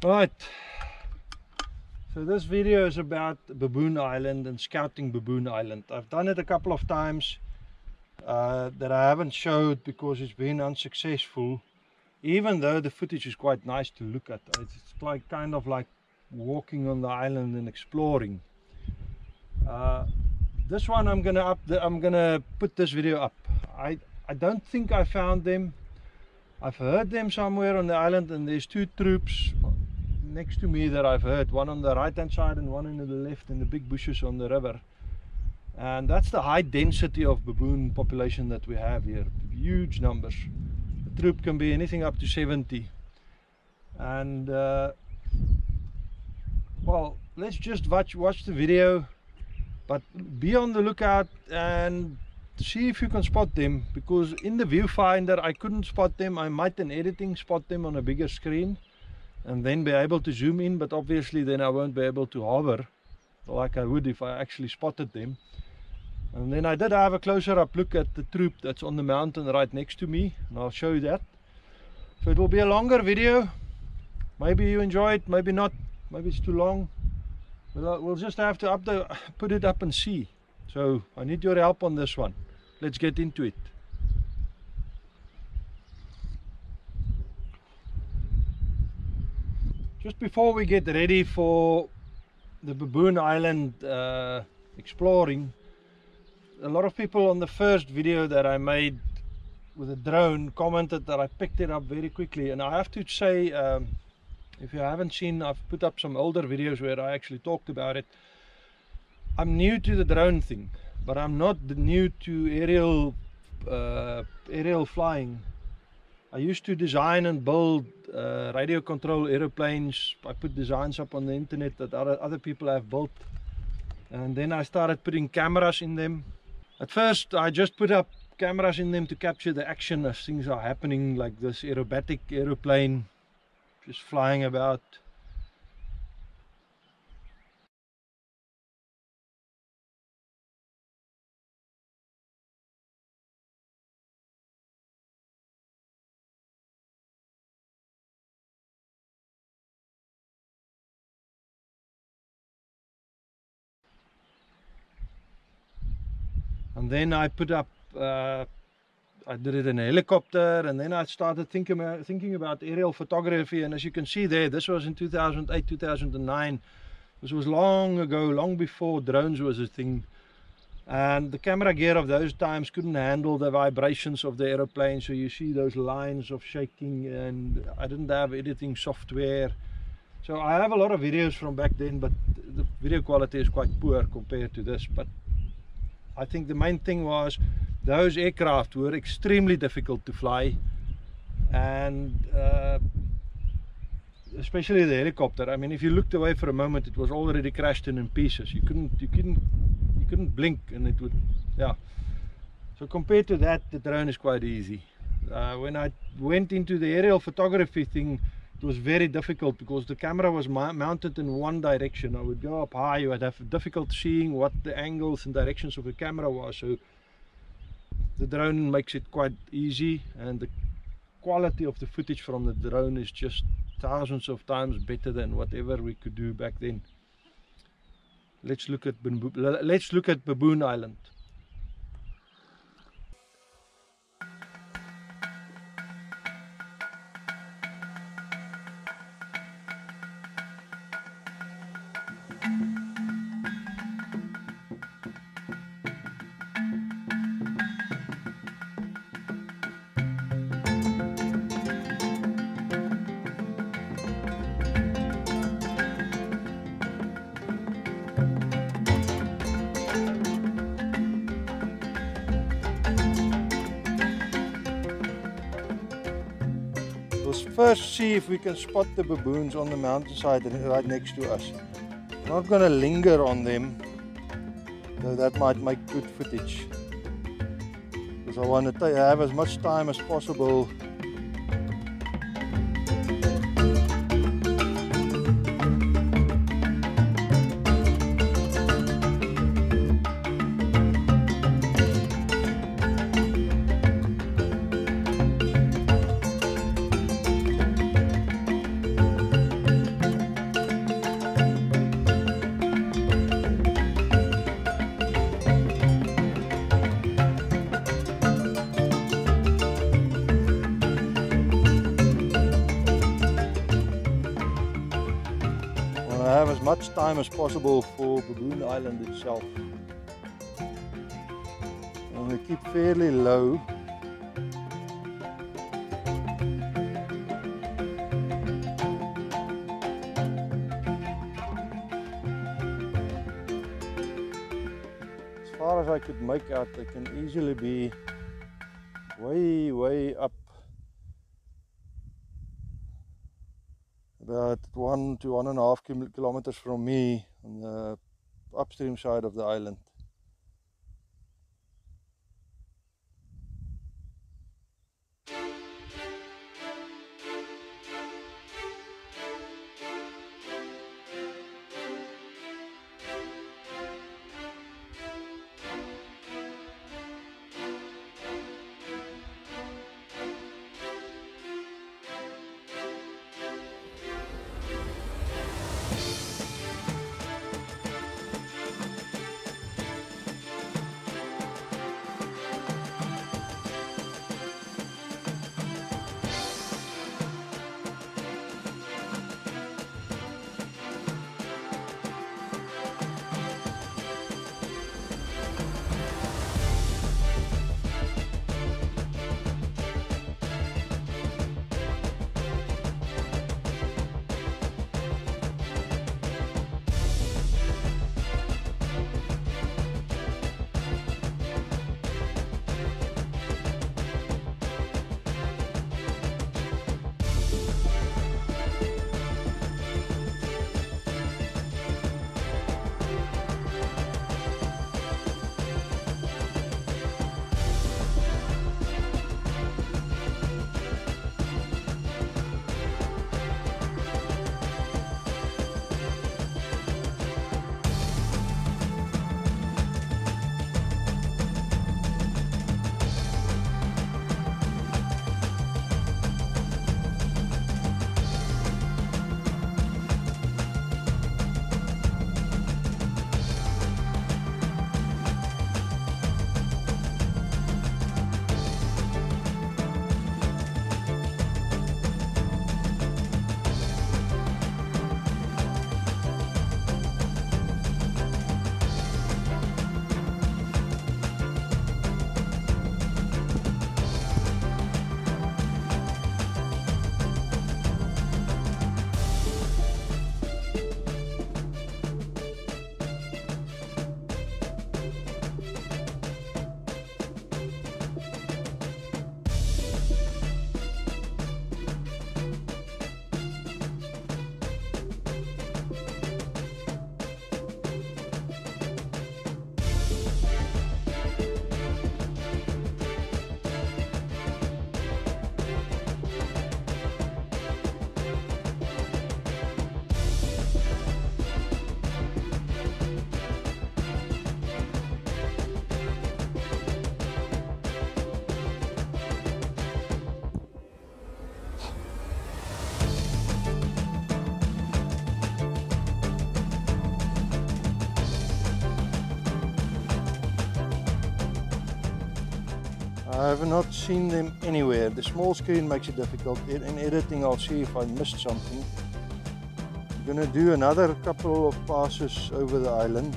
Right, so this video is about Baboon Island and scouting Baboon Island. I've done it a couple of times that I haven't showed because it's been unsuccessful, even though the footage is quite nice to look at. It's like kind of like walking on the island and exploring. This one I'm gonna put this video up. I don't think I found them. I've heard them somewhere on the island, and there's two troops next to me that I've heard, one on the right hand side and one on the left in the big bushes on the river. And that's the high density of baboon population that we have here, huge numbers. The troop can be anything up to 70. And well, let's just watch the video, but be on the lookout and see if you can spot them, because in the viewfinder I couldn't spot them. I might in editing spot them on a bigger screen and then be able to zoom in, but obviously then I won't be able to hover like I would if I actually spotted them. And then I did have a closer up look at the troop that's on the mountain right next to me, and I'll show you that. So it will be a longer video. Maybe you enjoy it, maybe not, maybe it's too long, but we'll just have to put it up and see. So I need your help on this one. Let's get into it. Just before we get ready for the Baboon Island exploring, a lot of people on the first video that I made with a drone commented that I picked it up very quickly, and I have to say, if you haven't seen, I've put up some older videos where I actually talked about it. I'm new to the drone thing, but I'm not new to aerial flying. I used to design and build radio control aeroplanes. I put designs up on the internet that other people have built, and then I started putting cameras in them. At first I just put up cameras in them to capture the action as things are happening, like this aerobatic aeroplane just flying about. And then I put up, I did it in a helicopter, and then I started thinking about aerial photography. And as you can see there, this was in 2008, 2009. This was long ago, long before drones was a thing. And the camera gear of those times couldn't handle the vibrations of the aeroplane. So you see those lines of shaking, and I didn't have editing software. So I have a lot of videos from back then, but the video quality is quite poor compared to this. But I think the main thing was those aircraft were extremely difficult to fly, and especially the helicopter. I mean, if you looked away for a moment, it was already crashed in pieces. You couldn't blink, and it would, yeah. So compared to that, the drone is quite easy. When I went into the aerial photography thing, it was very difficult because the camera was mounted in one direction. I would go up high, you would have difficult seeing what the angles and directions of the camera was. So the drone makes it quite easy, and the quality of the footage from the drone is just thousands of times better than whatever we could do back then. Let's look at Baboon Island. Let's first see if we can spot the baboons on the mountainside right next to us. I'm not going to linger on them, though that might make good footage, because I want to have as much time as possible. have as much time as possible for Baboon Island itself. I'm going to keep fairly low. As far as I could make out, they can easily be way up, about 1 to 1.5 kilometers from me on the upstream side of the island. I have not seen them anywhere. The small screen makes it difficult. In editing, I'll see if I missed something. I'm going to do another couple of passes over the island.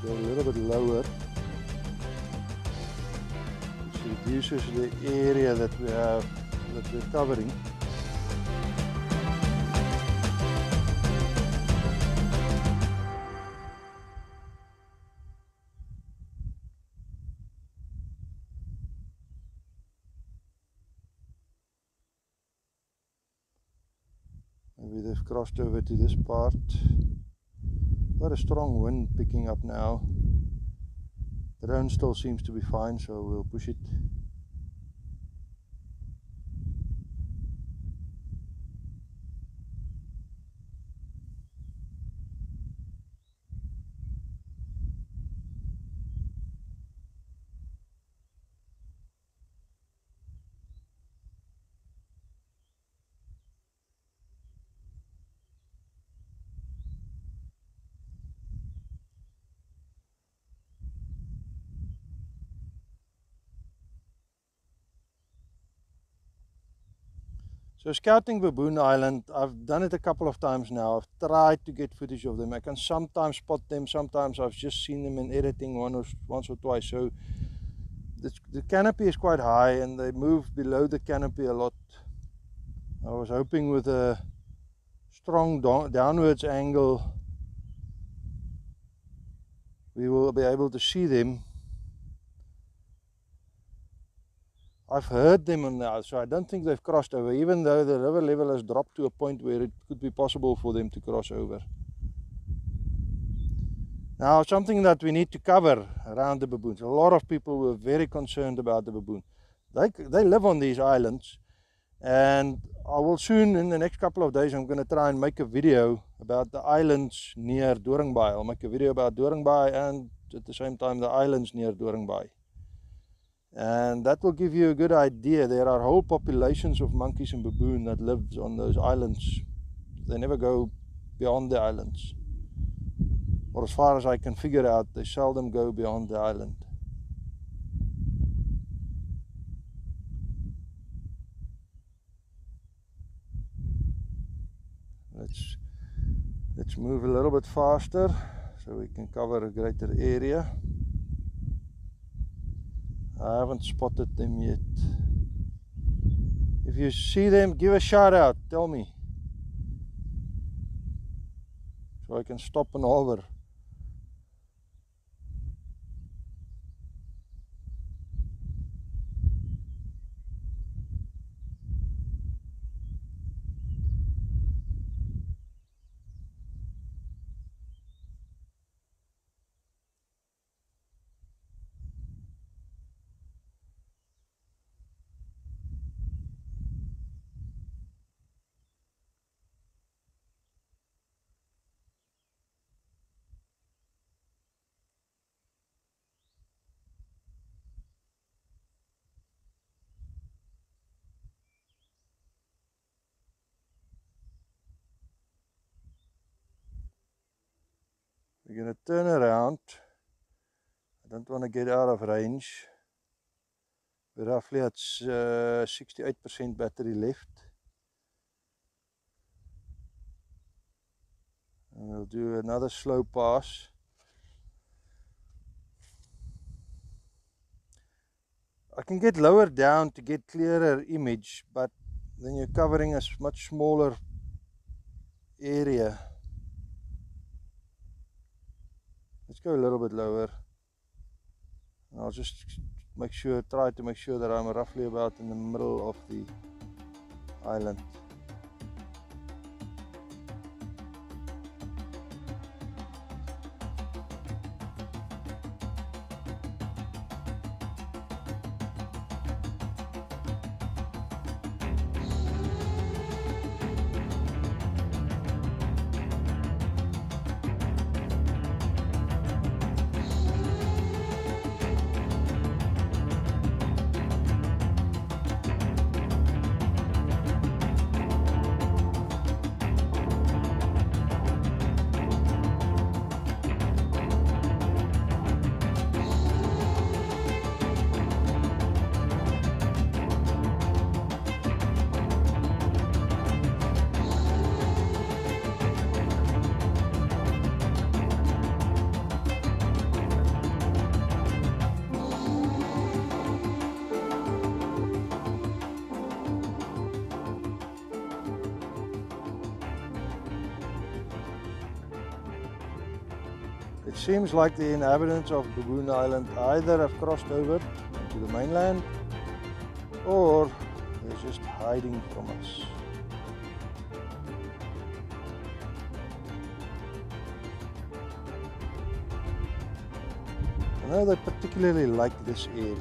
Go a little bit lower. This reduces the area that we're covering. Maybe they've crossed over to this part. Got a strong wind picking up now. The drone still seems to be fine, so we'll push it. So scouting Baboon Island, I've done it a couple of times now. I've tried to get footage of them. I can sometimes spot them, sometimes I've just seen them in editing once or twice. So the canopy is quite high and they move below the canopy a lot. I was hoping with a strong downwards angle we will be able to see them. I've heard them now, so I don't think they've crossed over, even though the river level has dropped to a point where it could be possible for them to cross over. Now, something that we need to cover around the baboons. A lot of people were very concerned about the baboon. They live on these islands, and I will soon, in the next couple of days, I'm going to try and make a video about the islands near Doringbaai. I'll make a video about Doringbaai and at the same time the islands near Doringbaai. And that will give you a good idea. There are whole populations of monkeys and baboon that live on those islands. They never go beyond the islands. Or as far as I can figure out, they seldom go beyond the island. Let's move a little bit faster so we can cover a greater area. I haven't spotted them yet. If you see them, give a shout out, tell me, so I can stop and hover. We're going to turn around. I don't want to get out of range. We're roughly at 68% battery left. And we'll do another slow pass. I can get lower down to get clearer image, but then you're covering a much smaller area. Let's go a little bit lower. And I'll just try to make sure that I'm roughly about in the middle of the island. It seems like the inhabitants of Baboon Island either have crossed over to the mainland or they're just hiding from us. I know they particularly like this area.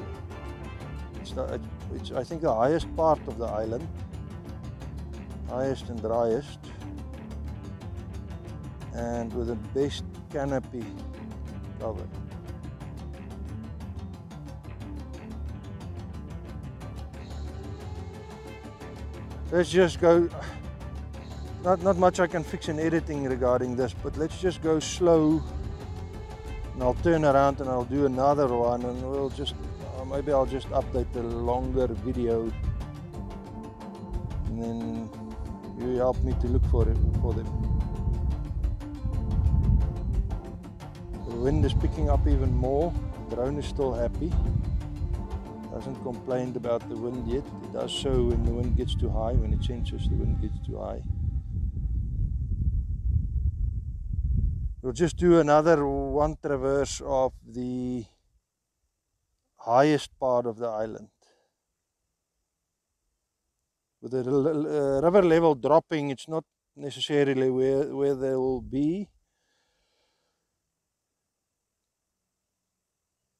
It's I think the highest part of the island, highest and driest, and with the best canopy cover. Let's just go, not much I can fix in editing regarding this, but let's just go slow and I'll turn around and I'll do another one, and we'll just maybe I'll just update the longer video and then you help me to look for them. The wind is picking up even more. The drone is still happy. Hasn't complained about the wind yet. It does show when the wind gets too high, when it senses the wind gets too high. We'll just do another one traverse of the highest part of the island. With the river level dropping, it's not necessarily where they will be,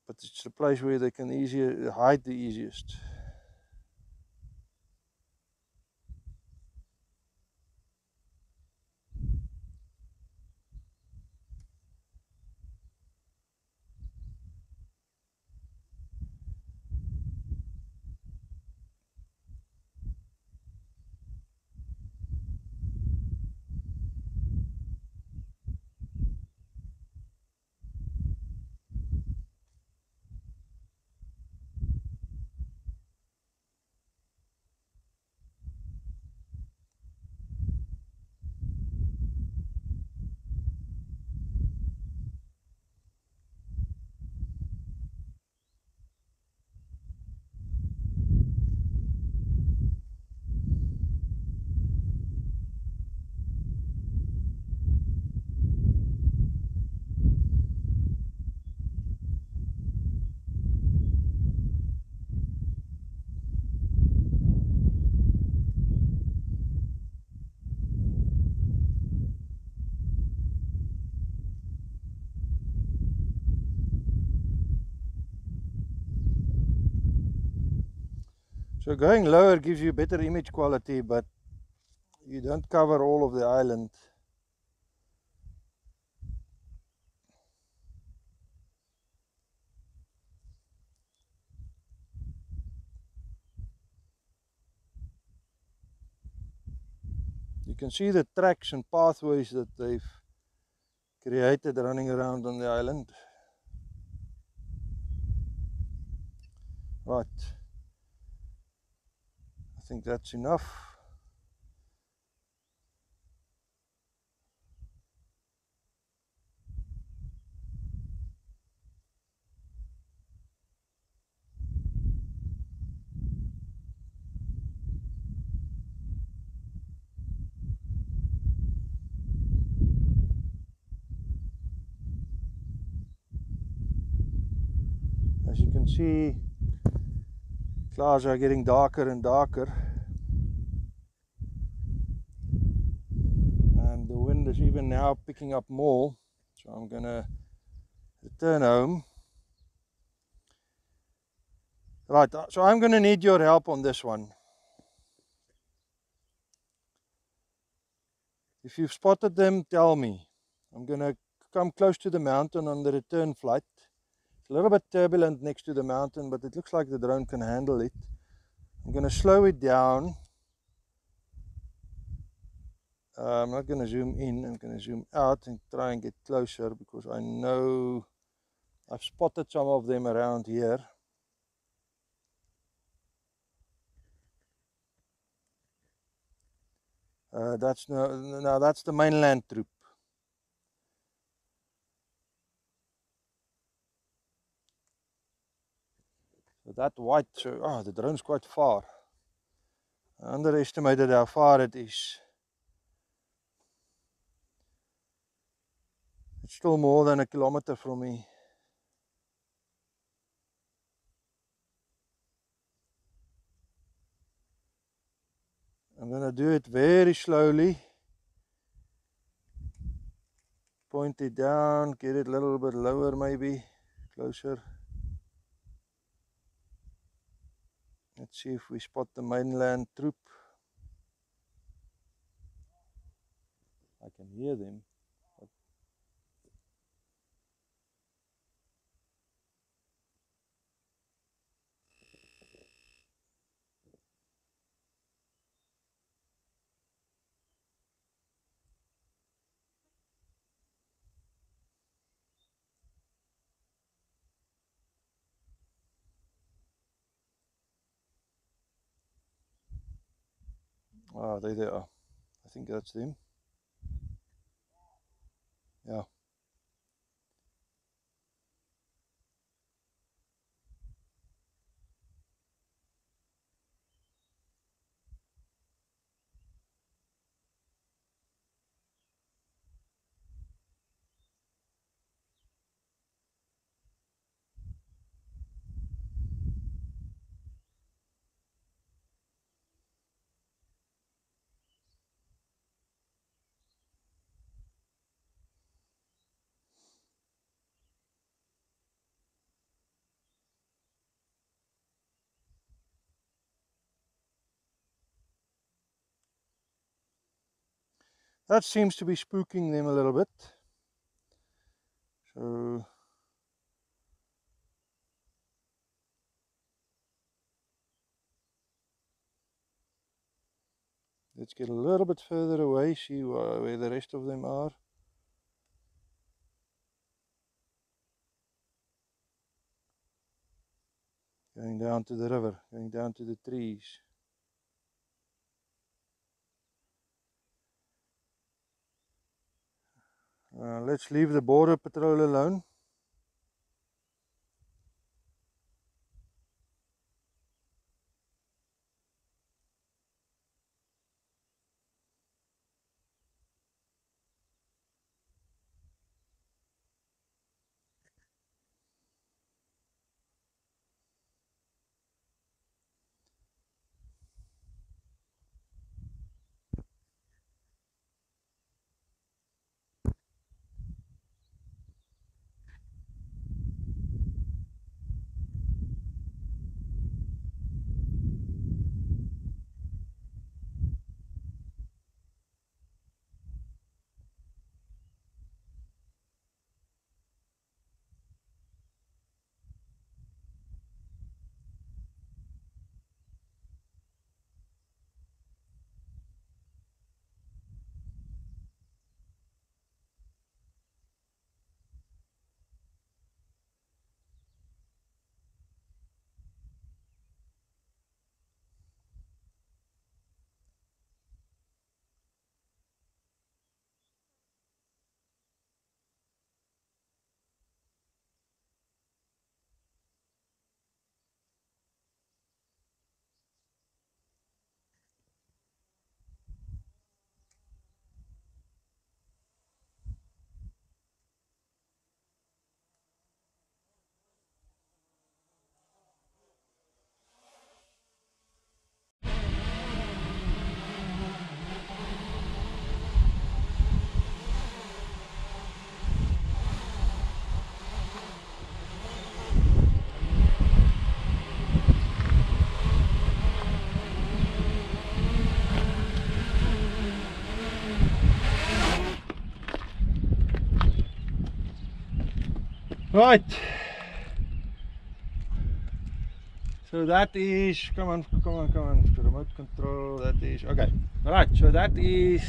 but it's the place where they can hide the easiest. So going lower gives you better image quality, but you don't cover all of the island. You can see the tracks and pathways that they've created running around on the island. Right, I think that's enough. As you can see, clouds are getting darker and darker, and the wind is even now picking up more, so I'm gonna return home. Right, so I'm gonna need your help on this one. If you've spotted them, tell me. I'm gonna come close to the mountain on the return flight. It's a little bit turbulent next to the mountain, but it looks like the drone can handle it. I'm going to slow it down. I'm not going to zoom in, I'm going to zoom out and try and get closer, because I know I've spotted some of them around here. That's the mainland troop. So that white, the drone's quite far. I underestimated how far it is. It's still more than a kilometer from me. I'm going to do it very slowly. Point it down, get it a little bit lower, maybe closer. Let's see if we spot the mainland troop. I can hear them. Ah, there they are. I think that's them. Yeah. That seems to be spooking them a little bit. So let's get a little bit further away, see where the rest of them are. Going down to the river, going down to the trees. Let's leave the border patrol alone. Right, so that is, come on, remote control, that is, okay, right, so that is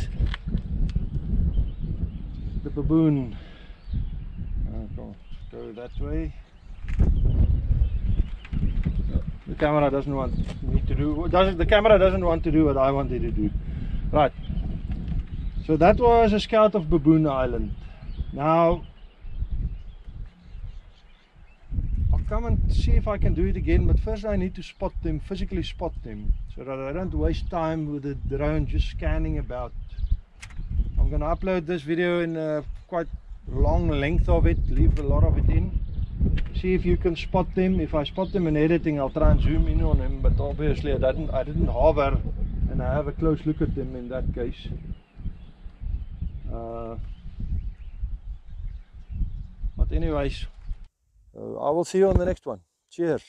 the baboon. Come on, go that way. The camera doesn't want me to do, the camera doesn't want to do what I wanted to do. Right, so that was a scout of Baboon Island. Now, come and see if I can do it again, but first I need to spot them, physically spot them, so that I don't waste time with the drone just scanning about. I'm going to upload this video in a quite long length of it, leave a lot of it in, see if you can spot them. If I spot them in editing, I'll try and zoom in on them, but obviously I didn't hover and I have a close look at them in that case. But anyways, I will see you on the next one. Cheers.